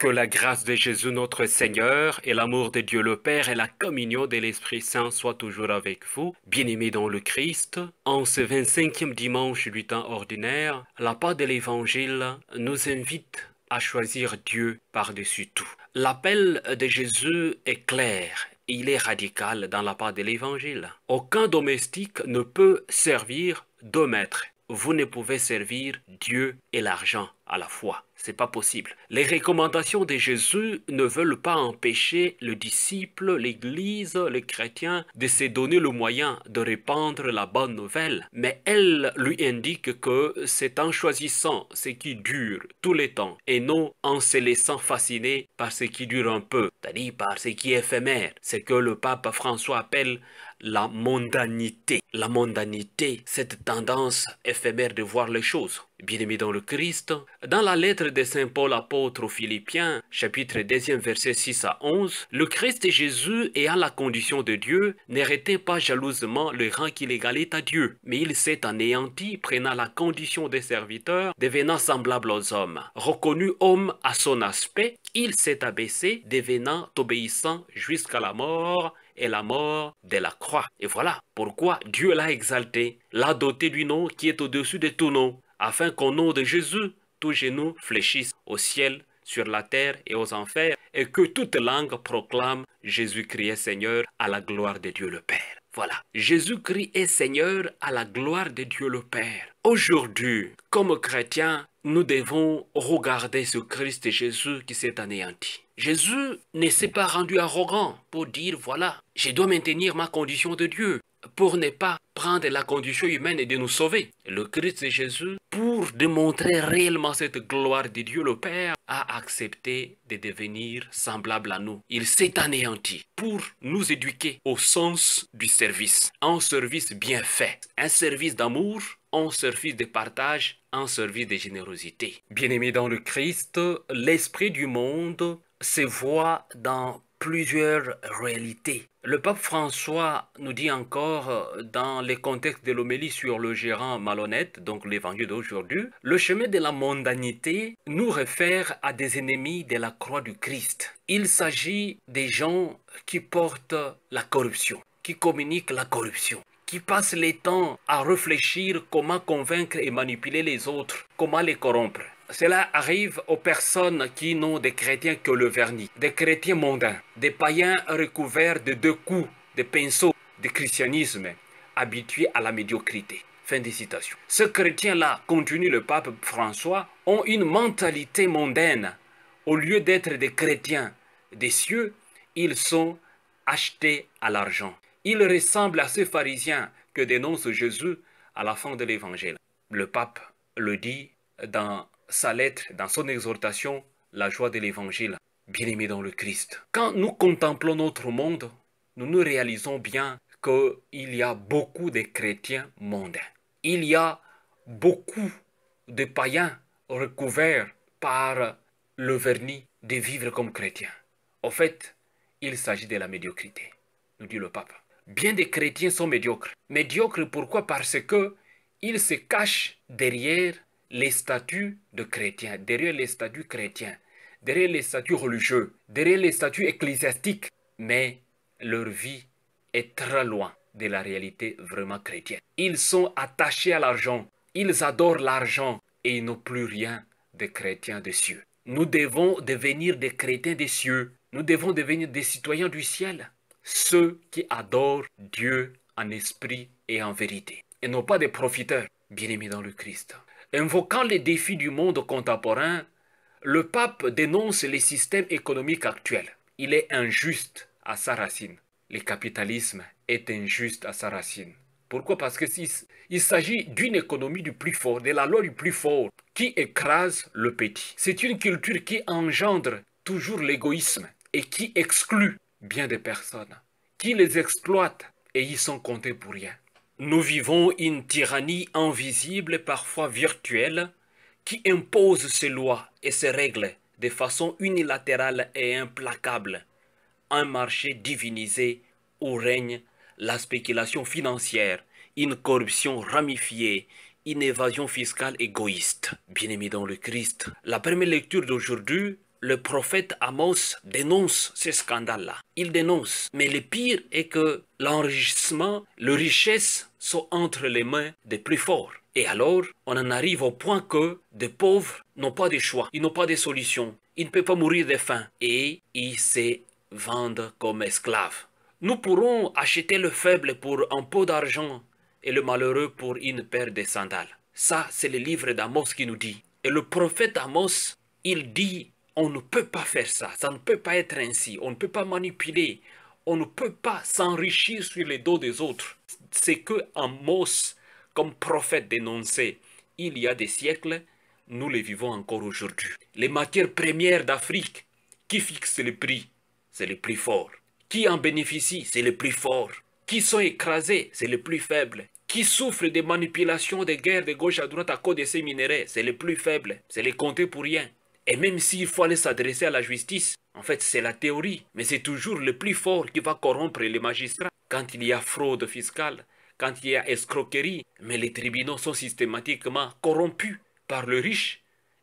Que la grâce de Jésus notre Seigneur et l'amour de Dieu le Père et la communion de l'Esprit Saint soient toujours avec vous, bien-aimés dans le Christ. En ce 25e dimanche du temps ordinaire, la part de l'Évangile nous invite à choisir Dieu par-dessus tout. L'appel de Jésus est clair. Il est radical dans la part de l'Évangile. Aucun domestique ne peut servir deux maîtres. Vous ne pouvez servir Dieu et l'argent à la fois. C'est pas possible. Les recommandations de Jésus ne veulent pas empêcher le disciple, l'Église, les chrétiens de se donner le moyen de répandre la bonne nouvelle. Mais elles lui indiquent que c'est en choisissant ce qui dure tout le temps et non en se laissant fasciner par ce qui dure un peu, c'est-à-dire par ce qui est éphémère. C'est que le pape François appelle la mondanité. La mondanité, cette tendance éphémère de voir les choses. Bien-aimés dans le Christ, dans la lettre de Saint Paul apôtre aux Philippiens, chapitre 2, verset 6 à 11, le Christ Jésus, ayant la condition de Dieu, ne retint pas jalousement le rang qu'il égalait à Dieu, mais il s'est anéanti, prenant la condition de serviteur, devenant semblable aux hommes. Reconnu homme à son aspect, il s'est abaissé, devenant obéissant jusqu'à la mort, et la mort de la croix. Et voilà pourquoi Dieu l'a exalté, l'a doté du nom qui est au-dessus de tout nom, afin qu'au nom de Jésus, tous genoux fléchissent au ciel, sur la terre et aux enfers, et que toute langue proclame Jésus-Christ est Seigneur à la gloire de Dieu le Père. Voilà, Jésus-Christ est Seigneur à la gloire de Dieu le Père. Aujourd'hui, comme chrétiens, nous devons regarder ce Christ Jésus qui s'est anéanti. Jésus ne s'est pas rendu arrogant pour dire, voilà, je dois maintenir ma condition de Dieu, pour ne pas prendre la condition humaine et de nous sauver. Le Christ Jésus, pour démontrer réellement cette gloire de Dieu le Père, a accepté de devenir semblable à nous. Il s'est anéanti pour nous éduquer au sens du service. Un service bien fait, un service d'amour, un service de partage, un service de générosité. Bien-aimés dans le Christ, l'esprit du monde se voit dans plusieurs réalités. Le pape François nous dit encore, dans le contexte de l'homélie sur le gérant malhonnête, donc l'évangile d'aujourd'hui, le chemin de la mondanité nous réfère à des ennemis de la croix du Christ. Il s'agit des gens qui portent la corruption, qui communiquent la corruption, qui passent le temps à réfléchir comment convaincre et manipuler les autres, comment les corrompre. Cela arrive aux personnes qui n'ont des chrétiens que le vernis, des chrétiens mondains, des païens recouverts de deux coups, de pinceaux, de christianisme, habitués à la médiocrité. Fin de citation. Ces chrétiens-là, continue le pape François, ont une mentalité mondaine. Au lieu d'être des chrétiens des cieux, ils sont achetés à l'argent. Ils ressemblent à ces pharisiens que dénonce Jésus à la fin de l'évangile. Le pape le dit dans sa lettre, dans son exhortation, la joie de l'évangile. Bien-aimés dans le Christ. Quand nous contemplons notre monde, nous nous réalisons bien qu'il y a beaucoup de chrétiens mondains. Il y a beaucoup de païens recouverts par le vernis de vivre comme chrétiens. En fait, il s'agit de la médiocrité, nous dit le pape. Bien des chrétiens sont médiocres. Médiocres pourquoi? Parce que ils se cachent derrière les statuts de chrétiens, derrière les statuts chrétiens, derrière les statuts religieux, derrière les statuts ecclésiastiques. Mais leur vie est très loin de la réalité vraiment chrétienne. Ils sont attachés à l'argent, ils adorent l'argent et ils n'ont plus rien de chrétiens des cieux. Nous devons devenir des chrétiens des cieux, nous devons devenir des citoyens du ciel, ceux qui adorent Dieu en esprit et en vérité, et non pas des profiteurs, bien-aimés dans le Christ. Invoquant les défis du monde contemporain, le pape dénonce les systèmes économiques actuels. Il est injuste à sa racine. Le capitalisme est injuste à sa racine. Pourquoi? Parce qu'il s'agit d'une économie du plus fort, de la loi du plus fort, qui écrase le petit. C'est une culture qui engendre toujours l'égoïsme et qui exclut bien des personnes, qui les exploite et y sont comptés pour rien. Nous vivons une tyrannie invisible, parfois virtuelle, qui impose ses lois et ses règles de façon unilatérale et implacable. Un marché divinisé où règne la spéculation financière, une corruption ramifiée, une évasion fiscale égoïste. Bien-aimés dans le Christ, la première lecture d'aujourd'hui le prophète Amos dénonce ce scandale-là. Il dénonce. Mais le pire est que l'enrichissement, les richesses sont entre les mains des plus forts. Et alors, on en arrive au point que des pauvres n'ont pas de choix, ils n'ont pas de solution. Ils ne peuvent pas mourir de faim. Et ils se vendent comme esclaves. Nous pourrons acheter le faible pour un pot d'argent et le malheureux pour une paire de sandales. Ça, c'est le livre d'Amos qui nous dit. Et le prophète Amos, il dit, on ne peut pas faire ça, ça ne peut pas être ainsi, on ne peut pas manipuler, on ne peut pas s'enrichir sur les dos des autres. C'est que Amos, comme prophète dénoncé il y a des siècles, nous les vivons encore aujourd'hui. Les matières premières d'Afrique, qui fixent les prix? C'est les plus forts. Qui en bénéficient? C'est les plus forts. Qui sont écrasés? C'est les plus faibles. Qui souffrent des manipulations, des guerres de gauche à droite à cause de ces minéraux? C'est les plus faibles. C'est les compter pour rien. Et même s'il faut aller s'adresser à la justice, en fait c'est la théorie, mais c'est toujours le plus fort qui va corrompre les magistrats. Quand il y a fraude fiscale, quand il y a escroquerie, mais les tribunaux sont systématiquement corrompus par le riche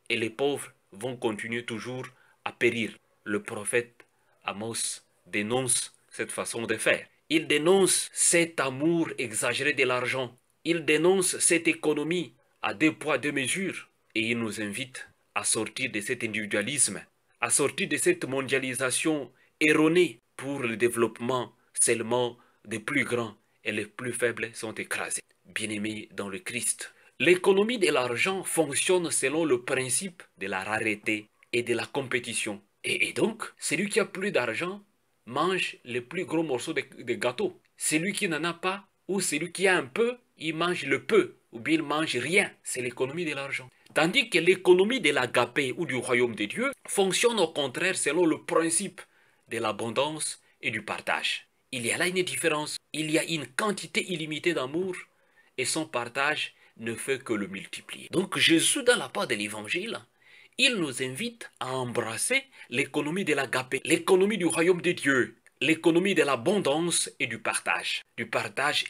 et les pauvres vont continuer toujours à périr. Le prophète Amos dénonce cette façon de faire. Il dénonce cet amour exagéré de l'argent. Il dénonce cette économie à deux poids, deux mesures. Et il nous invite à sortir de cet individualisme, à sortir de cette mondialisation erronée pour le développement seulement des plus grands et les plus faibles sont écrasés. Bien-aimés dans le Christ, l'économie de l'argent fonctionne selon le principe de la rareté et de la compétition. Et donc, celui qui a plus d'argent mange les plus gros morceaux de gâteau. Celui qui n'en a pas, ou celui qui a un peu, il mange le peu, ou bien il mange rien. C'est l'économie de l'argent. Tandis que l'économie de l'agapé ou du royaume de Dieu fonctionne au contraire selon le principe de l'abondance et du partage. Il y a là une différence. Il y a une quantité illimitée d'amour et son partage ne fait que le multiplier. Donc Jésus, dans la part de l'évangile, il nous invite à embrasser l'économie de l'agapé, l'économie du royaume de Dieu, l'économie de l'abondance et du partage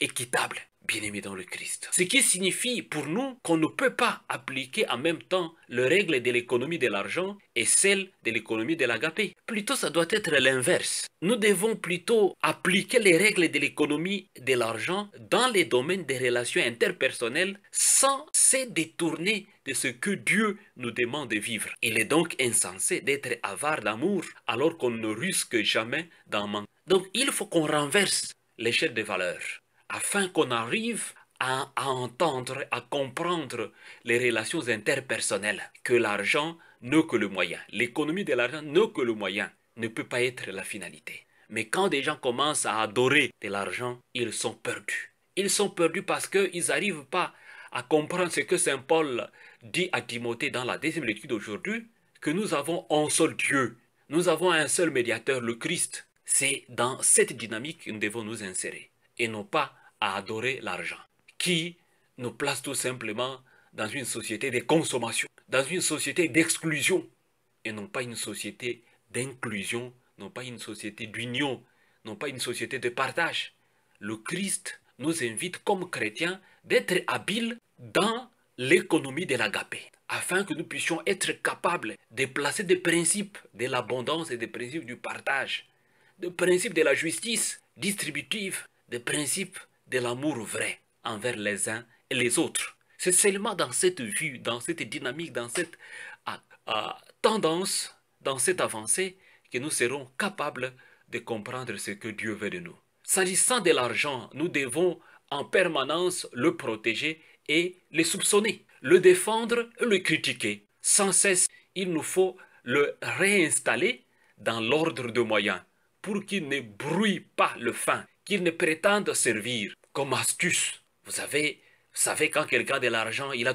équitable, bien-aimés dans le Christ. Ce qui signifie pour nous qu'on ne peut pas appliquer en même temps les règles de l'économie de l'argent et celles de l'économie de l'agapé. Plutôt, ça doit être l'inverse. Nous devons plutôt appliquer les règles de l'économie de l'argent dans les domaines des relations interpersonnelles sans se détourner de ce que Dieu nous demande de vivre. Il est donc insensé d'être avare d'amour alors qu'on ne risque jamais d'en manquer. Donc il faut qu'on renverse l'échelle des valeurs afin qu'on arrive à entendre, à comprendre les relations interpersonnelles, que l'argent n'est que le moyen. L'économie de l'argent n'est que le moyen, ne peut pas être la finalité. Mais quand des gens commencent à adorer de l'argent, ils sont perdus. Ils sont perdus parce qu'ils n'arrivent pas à comprendre ce que Saint Paul dit à Timothée dans la deuxième lecture d'aujourd'hui, que nous avons un seul Dieu, nous avons un seul médiateur, le Christ. C'est dans cette dynamique que nous devons nous insérer et non pas à adorer l'argent, qui nous place tout simplement dans une société de consommation, dans une société d'exclusion, et non pas une société d'inclusion, non pas une société d'union, non pas une société de partage. Le Christ nous invite comme chrétiens d'être habiles dans l'économie de l'agapé, afin que nous puissions être capables de placer des principes de l'abondance et des principes du partage, des principes de la justice distributive, des principes de l'amour vrai envers les uns et les autres. C'est seulement dans cette vue, dans cette dynamique, dans cette tendance, dans cette avancée, que nous serons capables de comprendre ce que Dieu veut de nous. S'agissant de l'argent, nous devons en permanence le protéger et le soupçonner, le défendre et le critiquer. Sans cesse, il nous faut le réinstaller dans l'ordre de moyens pour qu'il ne brouille pas le fin, qu'il ne prétende servir comme astuce. Vous savez quand quelqu'un a de l'argent, il a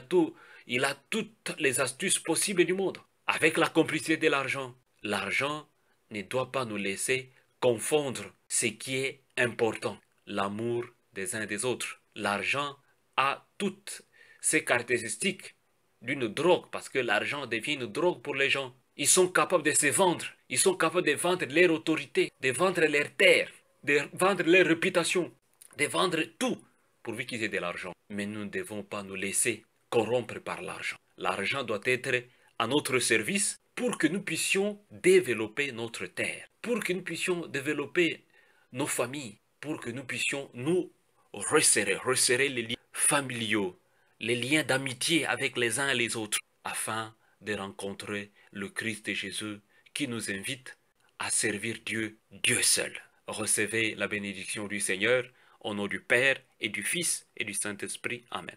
toutes les astuces possibles du monde. Avec la complicité de l'argent, l'argent ne doit pas nous laisser confondre ce qui est important, l'amour des uns et des autres. L'argent a toutes ces caractéristiques d'une drogue, parce que l'argent devient une drogue pour les gens. Ils sont capables de se vendre, ils sont capables de vendre leur autorité, de vendre leur terre, de vendre leur réputation, de vendre tout pourvu qu'ils aient de l'argent. Mais nous ne devons pas nous laisser corrompre par l'argent. L'argent doit être à notre service pour que nous puissions développer notre terre, pour que nous puissions développer nos familles, pour que nous puissions nous resserrer les liens familiaux, les liens d'amitié avec les uns et les autres, afin de rencontrer le Christ Jésus qui nous invite à servir Dieu, Dieu seul. Recevez la bénédiction du Seigneur au nom du Père et du Fils et du Saint-Esprit. Amen.